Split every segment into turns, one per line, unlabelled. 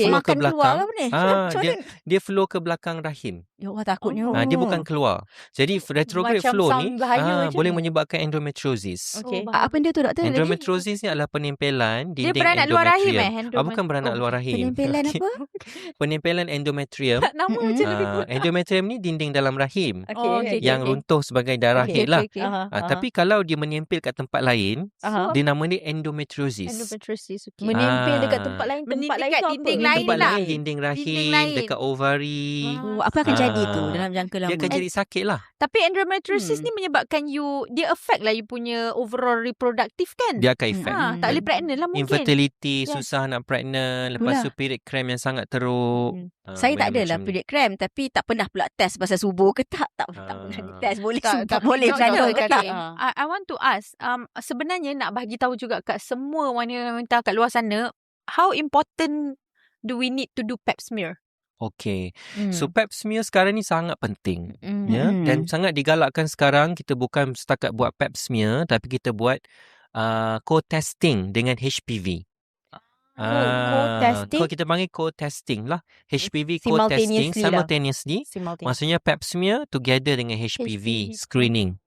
flow ke
Makan keluar
belakang.
ke apa ni? Macam mana?
Dia flow ke belakang rahim.
Ya Allah, takutnya.
Dia bukan keluar. Jadi retrograde
Macam
flow
sound
ni
bahaya je.
boleh menyebabkan endometriosis.
Okay.
Apa dia tu doktor?
Endometriosis ni adalah penempelan
Dia
dinding
beranak luar rahim
endometrium. Bukan beranak luar rahim.
Penempelan apa?
Penempelan endometrium.
Nama macam lebih kuat.
Endometrium ni dinding dalam rahim yang runtuh sebagai darah head lah. Tapi kalau dia menempel kat tempat lain, dia nama dia endometriosis.
Endometriosis.
Menempel dekat tempat lain. Tempat lain
dekat
tu apa?
dinding lain
Tempat
lah.
lain, dinding rahim,
lain.
dekat ovari.
Apa akan jadi tu dalam jangka lama?
Dia akan jadi sakit lah.
Tapi endometriosis ni menyebabkan dia affect lah you punya overall reproductive kan?
Dia akan effect.
Tak boleh pregnant lah mungkin.
Infertility, susah nak pregnant. Lepas tu period cramp yang sangat teruk.
Saya tak
benda
adalah
macam ni.
period cramp, tapi tak pernah pula test pasal subuh ke tak. Tak pernah test. Boleh
Tak,
sumpah,
tapi
boleh berandal ke tak.
I want to ask, sebenarnya nak bagi tahu juga kat semua wanita kat luar sana, how important do we need to do pap smear?
Okay. So pap smear sekarang ni sangat penting. Ya, dan sangat digalakkan sekarang kita bukan setakat buat pap smear, tapi kita buat co-testing dengan HPV.
Co-testing?
Kita panggil co-testing lah. HPV co-testing simultaneously. Maksudnya pap smear together dengan HPV screening.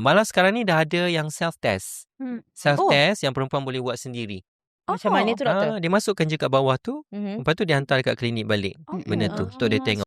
Malah sekarang ni dah ada yang self-test. Self-test yang perempuan boleh buat sendiri.
Macam mana tu doktor?
Dia masukkan je kat bawah tu. Lepas tu dia hantar dekat klinik balik. Benda tu. Untuk dia tengok.